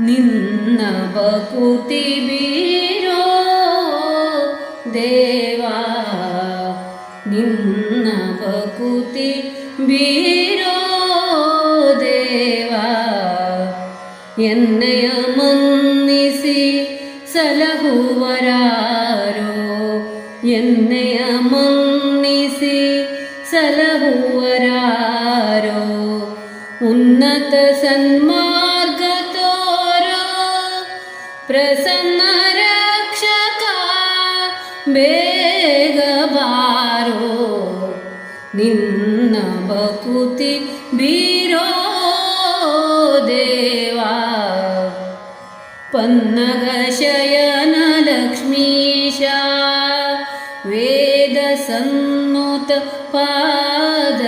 ನಿನ್ನ ಬಕುತಿ ಬೀರೋ ದೇವಾ, ನಿನ್ನ ಬಕುತಿ ಬೀರೋ ದೇವಾ. ಎನ್ನಯ ಮನ್ನಿಸಿ ಸಲಹುವರಾರೋ, ಎನ್ನಯ ಮನ್ನಿಸಿ ಸಲಹುವರಾರೋ. ಉನ್ನತ ಸನ್ಮಾರ್ಗ ತೋರೋ ಪ್ರಸನ್ನ ರಕ್ಷಕ, ಬೇಗ ಬಾರೋ ನಿನ್ನ ಬಕುತಿ ಬೀರೋ ದೇವಾ. ಪನ್ನಗ ಶಯನ ಲಕ್ಷ್ಮೀಶ, ವೇದ ಸನ್ನುತ ಪಾದ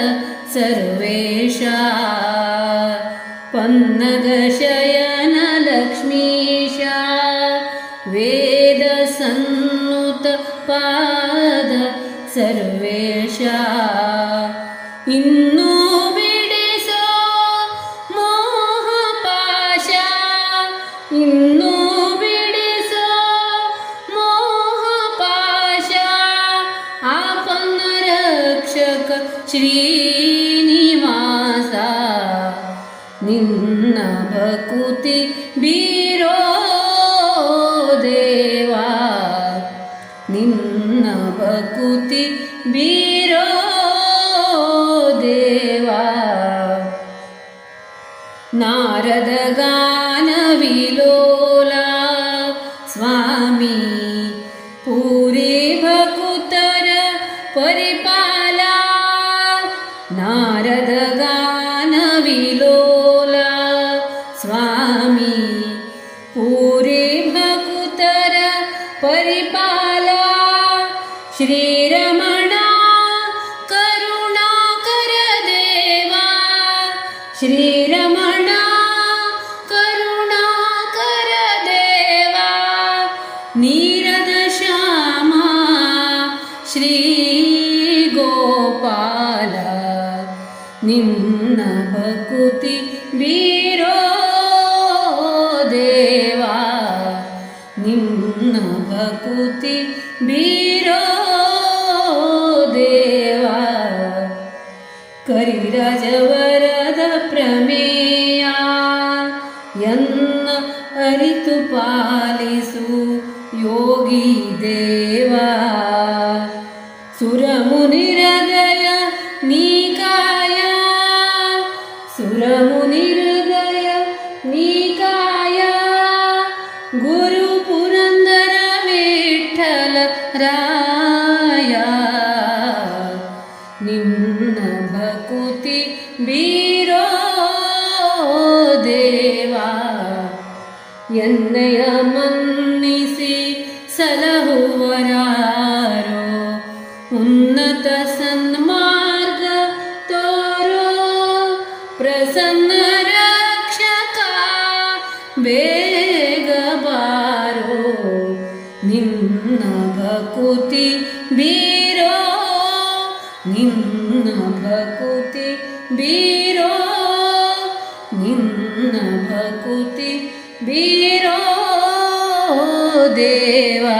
ಸರ್ವೇಶ. ಪನ್ನಗ ಶಯನ ಲಕ್ಷ್ಮೀಶ, ವೇದ ಸನ್ನುತ ಪಾದ ಸರ್ವೇಶ. ಇನ್ನೂ ಬಿಡಿಸೋ ಮೋಹ ಪಾಶ, ಇನ್ನೂ ಬಿಡಿಸೋ ಮೋಹ ಪಾಶ. ಆಪನ್ನ ರಕ್ಷಕ ಶ್ರೀನಿವಾಸ, ನಿನ್ನ ಬಕುತಿ ಬೀರೋ ದೇವಾ, ನಿನ್ನ ಬಕುತಿ ಬೀರೋ ದೇವಾ. ನಾರದ ಗಾನ ವಿಲೋಲ ಸ್ವಾಮಿ, ಪೂರಿ ಭಕುತರ ಪರಿಪಾಲ. ನಾರದ ಗಾನ ವಿಲೋಲ ಸ್ವಾಮಿ, ಪೂರಿ ಭಕುತರ ಪರಿಪಾಲ. ಶ್ರೀರಮಣ ಕರುಣಾಕರ ದೇವಾ, ಶ್ರೀರಮಣ ಕರುಣಾಕರ ದೇವಾ. ನೀರದ ಶ್ಯಾಮ ಶ್ರೀ ಗೋಪಾಲ, ನಿನ್ನ ಬಕುತಿ ಬೀರೋ ದೇವಾ, ನಿನ್ನ ಬಕುತಿ ಬೀರೋ ದೇವಾ. ಕರಿರಾಜವರದ ಪ್ರಮೇಯ, ಎನ್ನ ಅರಿತು ಪಾಲಿಸು ಯೋಗಿ ದೇವಾ. ಸುರಮುನಿಹೃದಯ ನೀಕಾಯ, ಸುರಮುನಿಹೃದಯ ನೀಕಾಯ. ಗುರು ಪುರಂದರ ವಿಠ್ಠಲ ರಾಯ, ನಿನ್ನ ಬಕುತಿ ಬೀರೋ ದೇವಾ. ಎನ್ನಯ ಮನ್ನಿಸಿ ಸಲಹುವರಾರೋ, ಉನ್ನತ ಸನ್ಮಾರ್ಗ ತೋರೋ ಪ್ರಸನ್ನ ರಕ್ಷಕ, ಬೇಗ ಬಾರೋ ನಿನ್ನ ಬಕುತಿ ಬೀರೋ, ನಿನ್ನ ಬಕುತಿ ಬೀರೋ, ನಿನ್ನ ಬಕುತಿ ಬೀರೋ ದೇವಾ.